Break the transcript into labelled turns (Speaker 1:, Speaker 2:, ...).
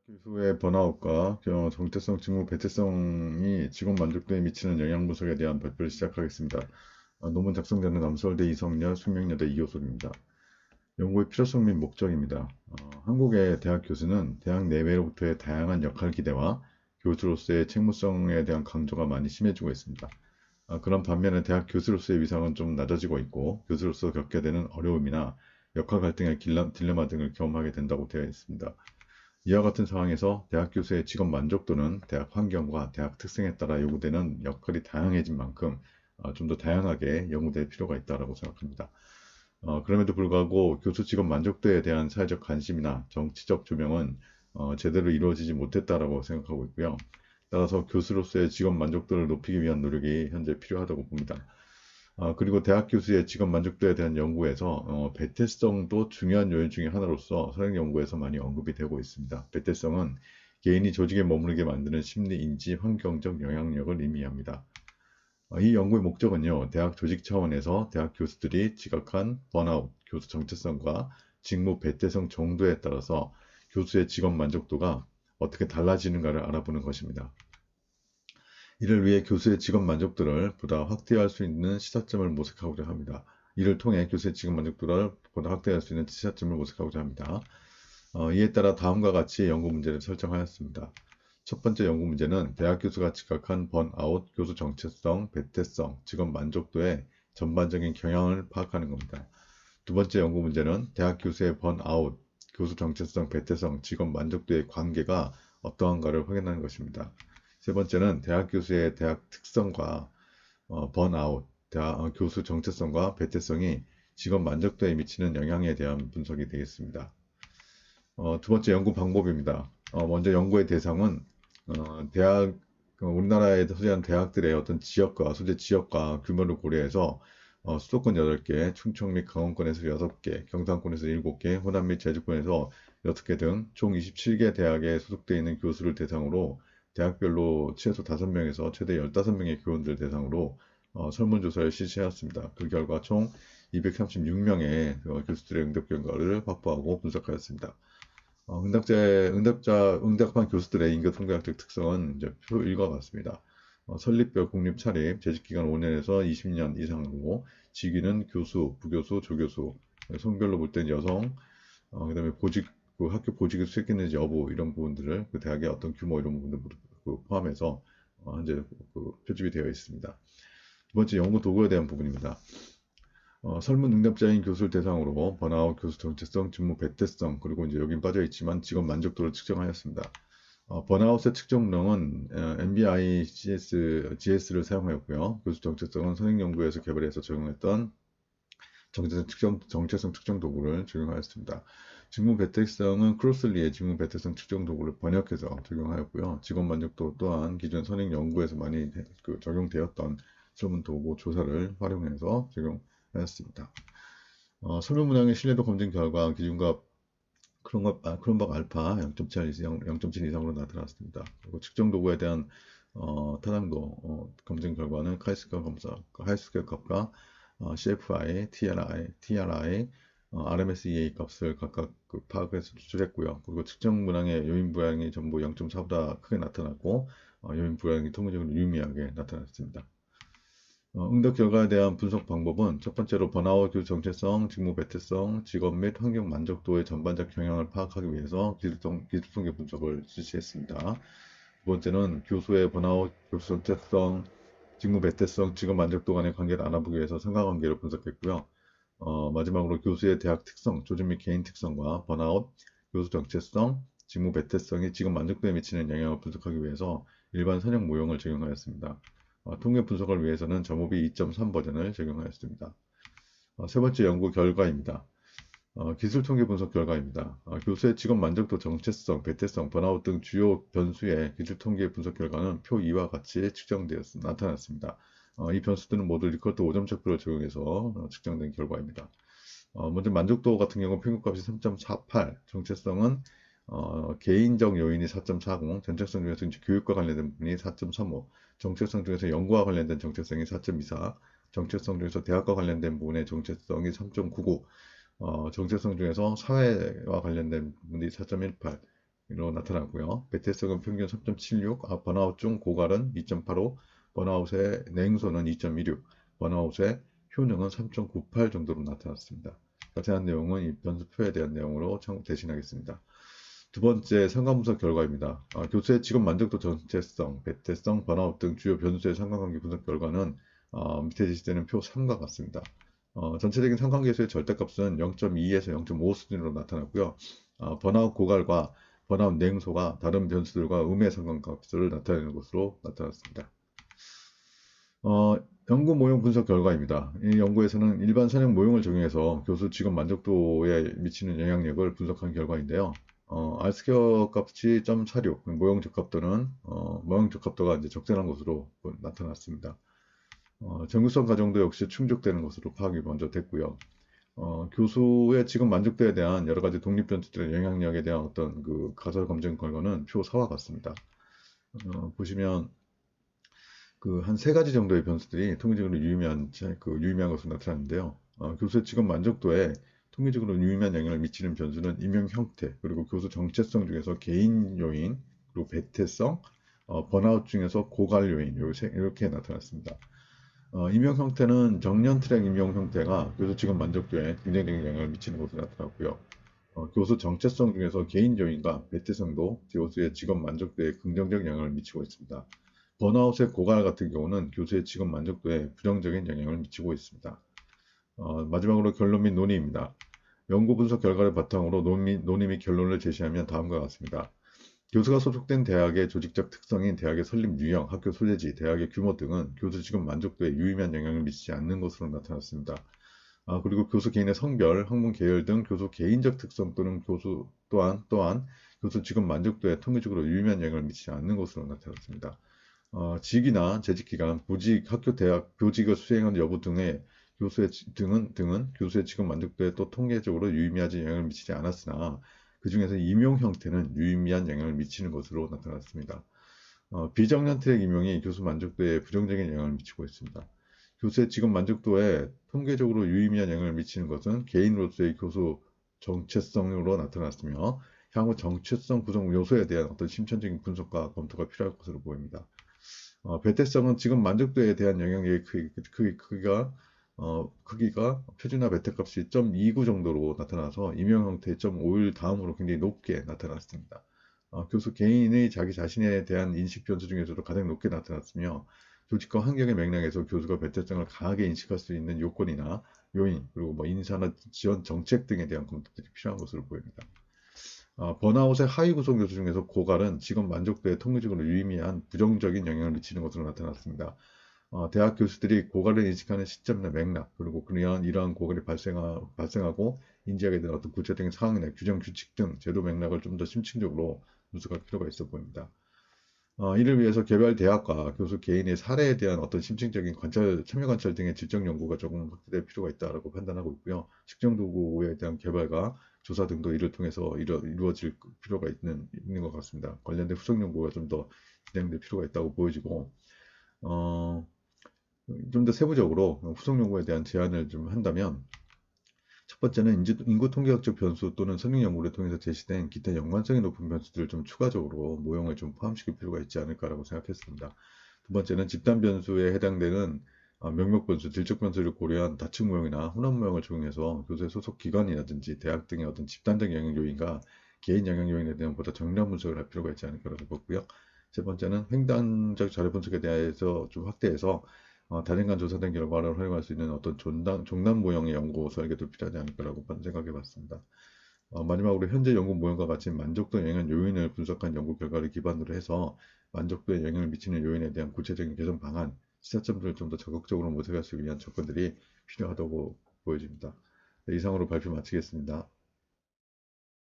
Speaker 1: 교수의 번아웃과 정체성 직무 배제성이 직업 만족도에 미치는 영향 분석에 대한 발표를 시작하겠습니다. 논문 작성자는 남서울대 이성열, 숙명여대 이호솔입니다. 연구의 필요성 및 목적입니다. 한국의 대학 교수는 대학 내외로부터의 다양한 역할 기대와 교수로서의 책무성에 대한 강조가 많이 심해지고 있습니다. 그런 반면에 대학 교수로서의 위상은 좀 낮아지고 있고 교수로서 겪게 되는 어려움이나 역할 갈등의 딜레마 등을 경험하게 된다고 되어 있습니다. 이와 같은 상황에서 대학 교수의 직업 만족도는 대학 환경과 대학 특성에 따라 요구되는 역할이 다양해진 만큼 좀 더 다양하게 연구될 필요가 있다고 생각합니다. 그럼에도 불구하고 교수 직업 만족도에 대한 사회적 관심이나 정치적 조명은 제대로 이루어지지 못했다고 생각하고 있고요. 따라서 교수로서의 직업 만족도를 높이기 위한 노력이 현재 필요하다고 봅니다. 그리고 대학 교수의 직업 만족도에 대한 연구에서 배태성도 중요한 요인 중에 하나로서 선행 연구에서 많이 언급이 되고 있습니다. 배태성은 개인이 조직에 머무르게 만드는 심리, 인지, 환경적 영향력을 의미합니다. 이 연구의 목적은요, 대학 조직 차원에서 대학 교수들이 지각한 번아웃, 교수 정체성과 직무 배태성 정도에 따라서 교수의 직업 만족도가 어떻게 달라지는가를 알아보는 것입니다. 이를 위해 교수의 직업 만족도를 보다 확대할 수 있는 시사점을 모색하고자 합니다. 이를 통해 교수의 직업 만족도를 보다 확대할 수 있는 시사점을 모색하고자 합니다. 이에 따라 다음과 같이 연구 문제를 설정하였습니다. 첫 번째 연구 문제는 대학 교수가 지각한 번아웃, 교수 정체성, 배태성, 직업 만족도의 전반적인 경향을 파악하는 겁니다. 두 번째 연구 문제는 대학 교수의 번아웃, 교수 정체성, 배태성, 직업 만족도의 관계가 어떠한가를 확인하는 것입니다. 세 번째는 대학 교수의 대학 특성과 번아웃, 교수 정체성과 배태성이 직업 만족도에 미치는 영향에 대한 분석이 되겠습니다. 두 번째 연구 방법입니다. 먼저 연구의 대상은 우리나라에 소재한 대학들의 어떤 지역과 소재 지역과 규모를 고려해서 수도권 8개, 충청 및 강원권에서 6개, 경상권에서 7개, 호남 및 제주권에서 6개 등 총 27개 대학에 소속되어 있는 교수를 대상으로 대학별로 최소 5명에서 최대 15명의 교원들 대상으로 설문조사를 실시하였습니다. 그 결과 총 236명의 교수들의 응답 결과를 확보하고 분석하였습니다. 응답한 교수들의 인격 통계학적 특성은 이제 표 1과 같습니다. 설립별 국립 차립, 재직기간 5년에서 20년 이상으로, 직위는 교수, 부교수, 조교수, 성별로 볼 땐 여성, 그다음에 학교 보직을 수행했는지 여부, 이런 부분들을 그 대학의 어떤 규모, 이런 부분들 포함해서 현재 표집이 되어 있습니다. 두 번째, 연구 도구에 대한 부분입니다. 설문 응답자인 교수를 대상으로 번아웃, 교수 정체성, 직무 배태성, 그리고 이제 여긴 빠져 있지만 직업 만족도를 측정하였습니다. 번아웃의 측정령은 MBI GS를 사용하였고요. 교수 정체성은 선행연구에서 개발해서 적용했던 정체성 측정 도구를 적용하였습니다. 직무 배태성은 크로슬리의 직무 배태성 측정 도구를 번역해서 적용하였고요. 직업 만족도 또한 기존 선행 연구에서 많이 적용되었던 설문 도구 조사를 활용해서 적용하였습니다. 설문 문항의 신뢰도 검증 결과 기준과 크롬박 알파 0.7 이상으로 나타났습니다. 그리고 측정 도구에 대한 타당도 검증 결과는 카이스퀘어 값과 CFI, TRI, RMSEA 값을 각각 파악해서 추출했고요. 그리고 측정 문항의 요인 부양이 전부 0.4보다 크게 나타났고 요인 부양이 통계적으로 유의미하게 나타났습니다. 응답 결과에 대한 분석 방법은 첫 번째로 번아웃 교수 정체성, 직무 배태성, 직업 및 환경 만족도의 전반적 경향을 파악하기 위해서 기술통계 분석을 실시했습니다. 두 번째는 교수의 번아웃, 교수 정체성, 직무 배태성, 직업 만족도 간의 관계를 알아보기 위해서 상관관계를 분석했고요. 마지막으로 교수의 대학 특성, 조직 및 개인 특성과 번아웃, 교수 정체성, 직무 배태성이 직업 만족도에 미치는 영향을 분석하기 위해서 일반 선형 모형을 적용하였습니다. 통계 분석을 위해서는 점호비 2.3 버전을 적용하였습니다. 세 번째 연구 결과입니다. 기술 통계 분석 결과입니다. 교수의 직업 만족도, 정체성, 배태성, 번아웃 등 주요 변수의 기술 통계 분석 결과는 표 2와 같이 나타났습니다. 이 변수들은 모두 리커트 5점 척도를 적용해서 측정된 결과입니다. 먼저 만족도 같은 경우 평균값이 3.48, 정체성은 개인적 요인이 4.40, 정체성 중에서 이제 교육과 관련된 부분이 4.35, 정체성 중에서 연구와 관련된 정체성이 4.24, 정체성 중에서 대학과 관련된 부분의 정체성이 3.99, 정체성 중에서 사회와 관련된 부분이 4.18, 나타나고요. 배태성은 평균 3.76, 번아웃 중 고갈은 2.85, 번아웃의 냉소는 2.16, 번아웃의 효능은 3.98 정도로 나타났습니다. 자세한 내용은 이 변수표에 대한 내용으로 참고 대신하겠습니다. 두 번째 상관분석 결과입니다. 교수의 직업 만족도 전체성, 배태성, 번아웃 등 주요 변수의 상관관계 분석 결과는 밑에 제시되는 표 3과 같습니다. 전체적인 상관계수의 절대값은 0.2에서 0.5 수준으로 나타났고요. 번아웃 고갈과 번아웃 냉소가 다른 변수들과 음의 상관값을 나타내는 것으로 나타났습니다. 연구 모형 분석 결과입니다. 이 연구에서는 일반 선형 모형을 적용해서 교수 직업 만족도에 미치는 영향력을 분석한 결과인데요. R스퀘어 값이 0.46, 모형 적합도는 모형 적합도가 이제 적절한 것으로 나타났습니다. 정규성 과정도 역시 충족되는 것으로 파악이 먼저 됐고요. 교수의 직업 만족도에 대한 여러 가지 독립 변수들의 영향력에 대한 어떤 그 가설 검증 결과는 표 4와 같습니다. 보시면 그 한 세 가지 정도의 변수들이 통계적으로 유의미한 것으로 나타나는데요. 교수의 직업 만족도에 통계적으로 유의미한 영향을 미치는 변수는 임용 형태, 그리고 교수 정체성 중에서 개인 요인, 그리고 배태성, 번아웃 중에서 고갈 요인, 이렇게 나타났습니다. 임용 형태는 정년 트랙 임용 형태가 교수 직업 만족도에 긍정적인 영향을 미치는 것으로 나타났고요. 교수 정체성 중에서 개인 요인과 배태성도 교수의 직업 만족도에 긍정적 영향을 미치고 있습니다. 번아웃의 고갈 같은 경우는 교수의 직업 만족도에 부정적인 영향을 미치고 있습니다. 마지막으로 결론 및 논의입니다. 연구 분석 결과를 바탕으로 논의 및 결론을 제시하면 다음과 같습니다. 교수가 소속된 대학의 조직적 특성인 대학의 설립 유형, 학교 소재지, 대학의 규모 등은 교수 직업 만족도에 유의미한 영향을 미치지 않는 것으로 나타났습니다. 그리고 교수 개인의 성별, 학문 계열 등 교수 개인적 특성 또는 교수 또한 교수 직업 만족도에 통계적으로 유의미한 영향을 미치지 않는 것으로 나타났습니다. 직이나 재직기간, 보직, 학교, 대학, 교직을 수행한 여부 등은 교수의 직업 만족도에 또 통계적으로 유의미하지 영향을 미치지 않았으나 그 중에서 임용 형태는 유의미한 영향을 미치는 것으로 나타났습니다. 비정년 트랙 임용이 교수 만족도에 부정적인 영향을 미치고 있습니다. 교수의 직업 만족도에 통계적으로 유의미한 영향을 미치는 것은 개인으로서의 교수 정체성으로 나타났으며 향후 정체성 구성 요소에 대한 어떤 심층적인 분석과 검토가 필요할 것으로 보입니다. 배태성은 지금 만족도에 대한 영향의 크기가 표준화 배태값이 0.29 정도로 나타나서 임용 형태 0.51 다음으로 굉장히 높게 나타났습니다. 교수 개인의 자기 자신에 대한 인식 변수 중에서도 가장 높게 나타났으며 조직과 환경의 맥락에서 교수가 배태성을 강하게 인식할 수 있는 요건이나 요인, 그리고 뭐 인사나 지원 정책 등에 대한 검토들이 필요한 것으로 보입니다. 번아웃의 하위 구성 요소 중에서 고갈은 직업 만족도에 통계적으로 유의미한 부정적인 영향을 미치는 것으로 나타났습니다. 대학 교수들이 고갈을 인식하는 시점이나 맥락, 그리고 이러한 고갈이 발생하고 인지하게 된 어떤 구체적인 상황이나 규정 규칙 등 제도 맥락을 좀 더 심층적으로 분석할 필요가 있어 보입니다. 이를 위해서 개별 대학과 교수 개인의 사례에 대한 어떤 심층적인 참여 관찰 등의 질적 연구가 조금 확대될 필요가 있다고 판단하고 있고요. 측정 도구에 대한 개발과 조사 등도 이를 통해서 이루어질 필요가 있는 것 같습니다. 관련된 후속 연구가 좀 더 진행될 필요가 있다고 보여지고, 좀 더 세부적으로 후속 연구에 대한 제안을 좀 한다면, 첫 번째는 인구 통계학적 변수 또는 선행 연구를 통해서 제시된 기타 연관성이 높은 변수들을 좀 추가적으로 모형을 좀 포함시킬 필요가 있지 않을까라고 생각했습니다. 두 번째는 집단 변수에 해당되는 명목 변수, 질적 변수를 고려한 다층 모형이나 혼합 모형을 적용해서 교수의 소속 기관이라든지 대학 등의 어떤 집단적 영향 요인과 개인 영향 요인에 대한 보다 정밀한 분석을 할 필요가 있지 않을까라고 보고요. 세 번째는 횡단적 자료 분석에 대해서 좀 확대해서 다중간 조사된 결과를 활용할 수 있는 어떤 종단 모형의 연구 설계도 필요하지 않을까라고 생각해 봤습니다. 마지막으로 현재 연구 모형과 같이 만족도 영향 요인을 분석한 연구 결과를 기반으로 해서 만족도에 영향을 미치는 요인에 대한 구체적인 개선 방안, 시사점들을 좀 더 적극적으로 모색할 수 위한 접근들이 필요하다고 보여집니다. 네, 이상으로 발표 마치겠습니다.